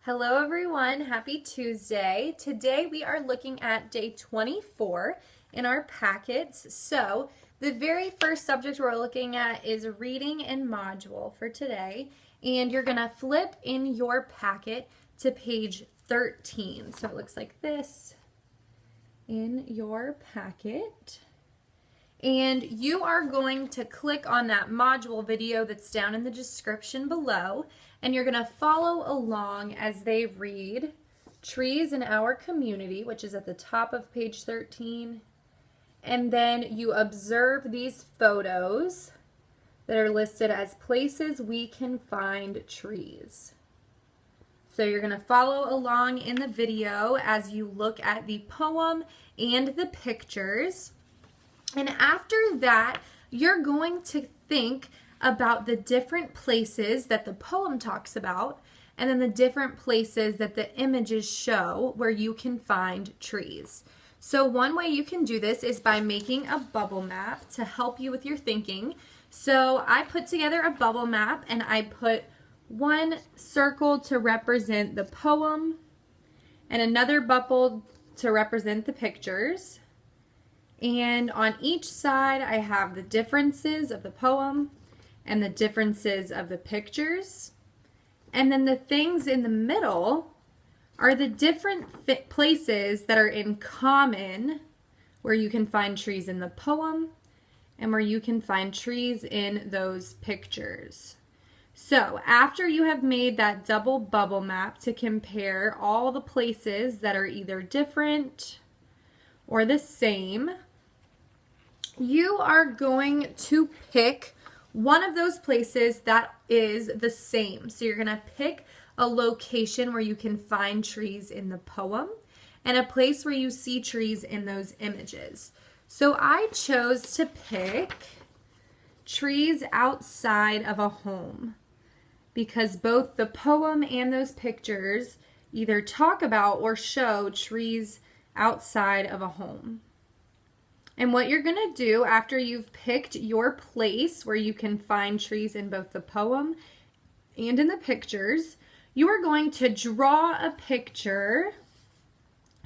Hello everyone, happy Tuesday. Today we are looking at day 24 in our packets. So the very first subject we're looking at is reading and module for today. And you're gonna flip in your packet to page 13. So it looks like this in your packet. And you are going to click on that module video that's down in the description below, and you're going to follow along as they read Trees in Our Community, which is at the top of page 13. And then you observe these photos that are listed as places we can find trees. So you're going to follow along in the video as you look at the poem and the pictures. And after that, you're going to think about the different places that the poem talks about, and then the different places that the images show where you can find trees. So one way you can do this is by making a bubble map to help you with your thinking. So I put together a bubble map, and I put one circle to represent the poem and another bubble to represent the pictures. And on each side, I have the differences of the poem and the differences of the pictures. And then the things in the middle are the different places that are in common where you can find trees in the poem and where you can find trees in those pictures. So after you have made that double bubble map to compare all the places that are either different or the same, you are going to pick one of those places that is the same. So you're going to pick a location where you can find trees in the poem and a place where you see trees in those images. So I chose to pick trees outside of a home because both the poem and those pictures either talk about or show trees outside of a home. And what you're going to do after you've picked your place where you can find trees in both the poem and in the pictures, you are going to draw a picture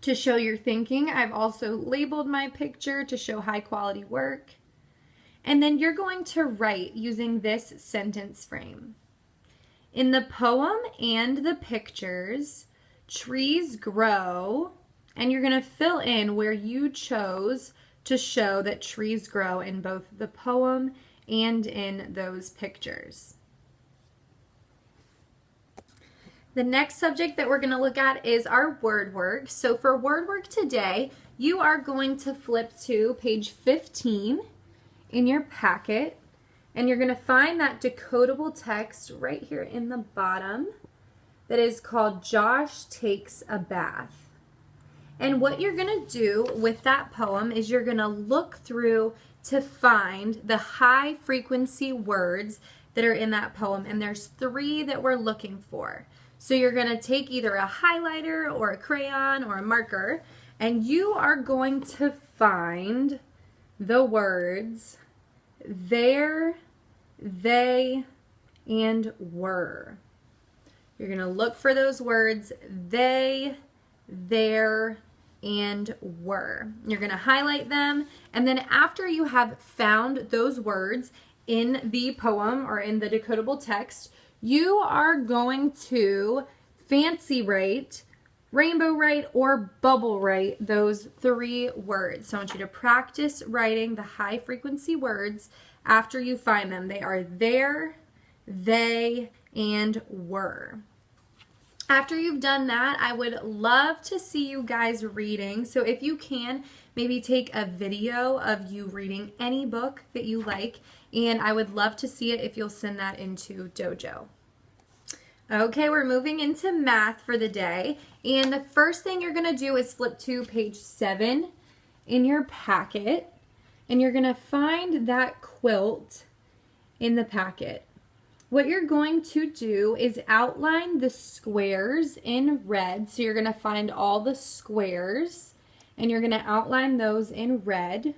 to show your thinking. I've also labeled my picture to show high quality work. And then you're going to write using this sentence frame. In the poem and the pictures, trees grow, and you're going to fill in where you chose to show that trees grow in both the poem and in those pictures. The next subject that we're going to look at is our word work. So for word work today, you are going to flip to page 15 in your packet, and you're going to find that decodable text right here in the bottom that is called Josh Takes a Bath. And what you're going to do with that poem is you're going to look through to find the high frequency words that are in that poem. And there's 3 that we're looking for. So you're going to take either a highlighter or a crayon or a marker, and you are going to find the words there, they, and were. You're going to look for those words they, there, and were. You're going to highlight them, and then after you have found those words in the poem or in the decodable text, you are going to fancy write, rainbow write, or bubble write those 3 words. So I want you to practice writing the high frequency words after you find them. They are there, they, and were. After you've done that, I would love to see you guys reading. So if you can, maybe take a video of you reading any book that you like, and I would love to see it if you'll send that into Dojo. Okay, we're moving into math for the day, and the first thing you're going to do is flip to page 7 in your packet, and you're going to find that quilt in the packet. What you're going to do is outline the squares in red. So you're going to find all the squares and you're going to outline those in red.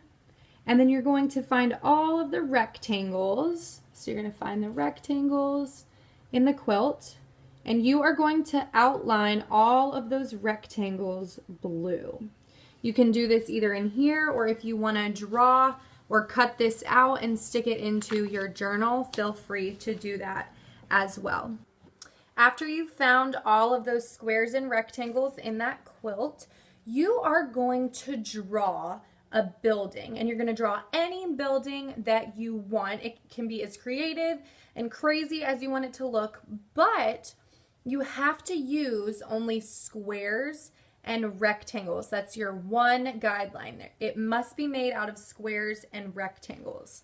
And then you're going to find all of the rectangles. So you're going to find the rectangles in the quilt. And you are going to outline all of those rectangles blue. You can do this either in here, or if you want to draw or cut this out and stick it into your journal, feel free to do that as well. After you've found all of those squares and rectangles in that quilt, you are going to draw a building, and you're going to draw any building that you want. It can be as creative and crazy as you want it to look, but you have to use only squares and rectangles. That's your one guideline. It must be made out of squares and rectangles.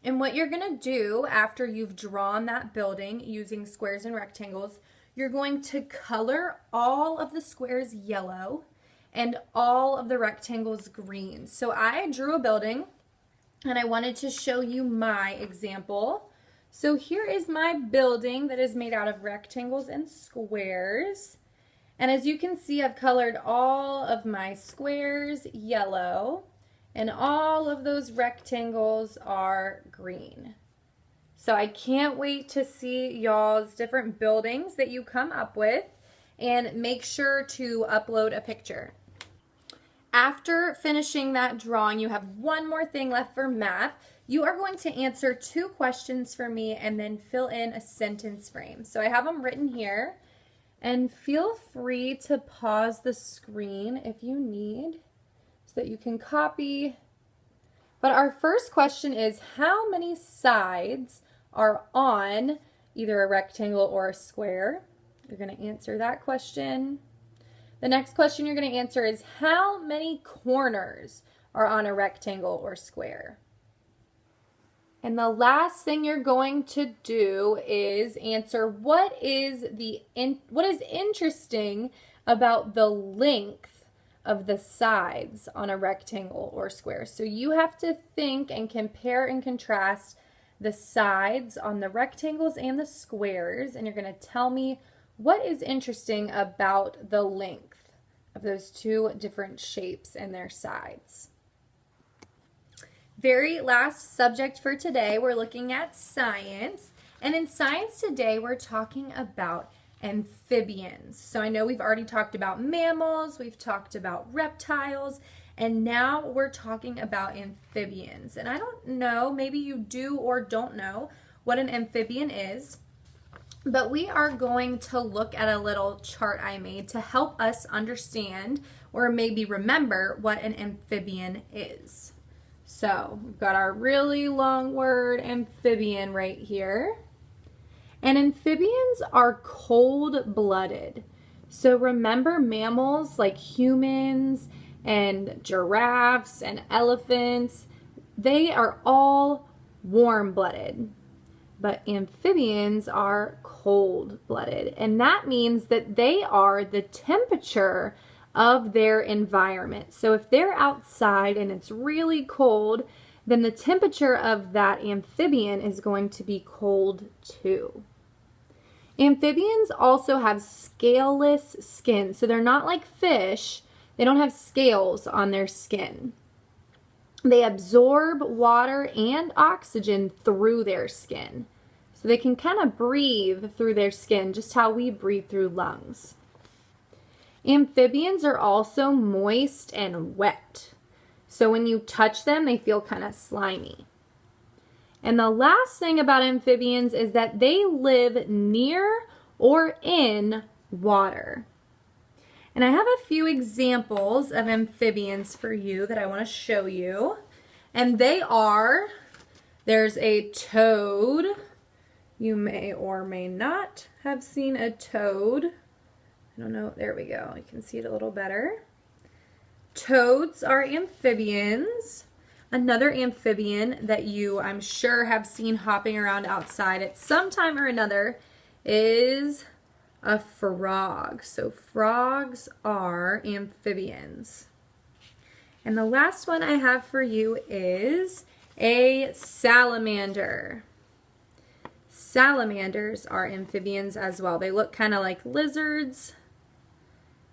And what you're going to do after you've drawn that building using squares and rectangles, you're going to color all of the squares yellow and all of the rectangles green. So I drew a building and I wanted to show you my example. So here is my building that is made out of rectangles and squares. And as you can see, I've colored all of my squares yellow and all of those rectangles are green. So I can't wait to see y'all's different buildings that you come up with, and make sure to upload a picture. After finishing that drawing, you have one more thing left for math. You are going to answer 2 questions for me and then fill in a sentence frame. So I have them written here, and feel free to pause the screen if you need so that you can copy. But our first question is, how many sides are on either a rectangle or a square? You're going to answer that question. The next question you're going to answer is, how many corners are on a rectangle or square? And the last thing you're going to do is answer what is interesting about the length of the sides on a rectangle or square. So you have to think and compare and contrast the sides on the rectangles and the squares, and you're going to tell me what is interesting about the length of those 2 different shapes and their sides. Very last subject for today, we're looking at science. And in science today, we're talking about amphibians. So I know we've already talked about mammals, we've talked about reptiles, and now we're talking about amphibians. And I don't know, maybe you do or don't know what an amphibian is, but we are going to look at a little chart I made to help us understand or maybe remember what an amphibian is. So we've got our really long word amphibian right here. And amphibians are cold-blooded. So remember, mammals like humans and giraffes and elephants, they are all warm-blooded. But amphibians are cold-blooded. And that means that they are the temperature of their environment. So if they're outside and it's really cold, then the temperature of that amphibian is going to be cold too. Amphibians also have scaleless skin. So they're not like fish. They don't have scales on their skin. They absorb water and oxygen through their skin. So they can kind of breathe through their skin, just how we breathe through lungs. Amphibians are also moist and wet. So when you touch them, they feel kind of slimy. And the last thing about amphibians is that they live near or in water. And I have a few examples of amphibians for you that I want to show you. And they are, there's a toad. You may or may not have seen a toad. I don't know, there we go. You can see it a little better. Toads are amphibians. Another amphibian that you, I'm sure, have seen hopping around outside at some time or another is a frog. So frogs are amphibians. And the last one I have for you is a salamander. Salamanders are amphibians as well. They look kind of like lizards.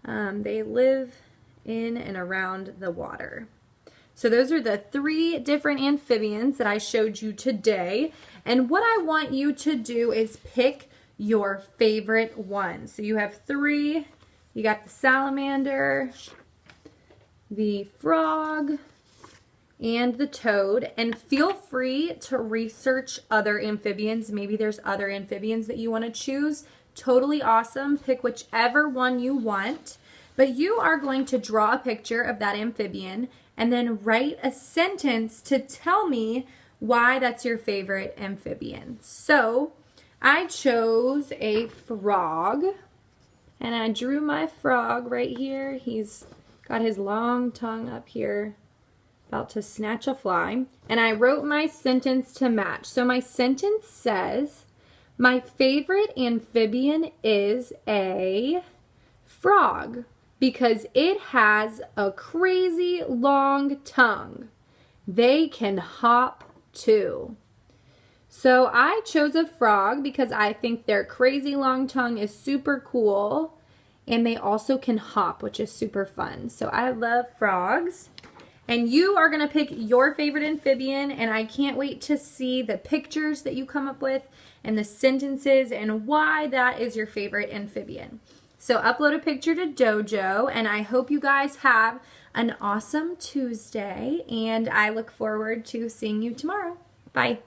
They live in and around the water. So those are the 3 different amphibians that I showed you today. And what I want you to do is pick your favorite one. So you have 3. You got the salamander, the frog, and the toad. And feel free to research other amphibians. Maybe there's other amphibians that you want to choose. Totally awesome. Pick whichever one you want. But you are going to draw a picture of that amphibian and then write a sentence to tell me why that's your favorite amphibian. So I chose a frog, and I drew my frog right here. He's got his long tongue up here, about to snatch a fly. And I wrote my sentence to match. So my sentence says, my favorite amphibian is a frog because it has a crazy long tongue. They can hop too. So I chose a frog because I think their crazy long tongue is super cool, and they also can hop, which is super fun. So I love frogs. And you are going to pick your favorite amphibian, and I can't wait to see the pictures that you come up with and the sentences and why that is your favorite amphibian. So upload a picture to Dojo, and I hope you guys have an awesome Tuesday, and I look forward to seeing you tomorrow. Bye.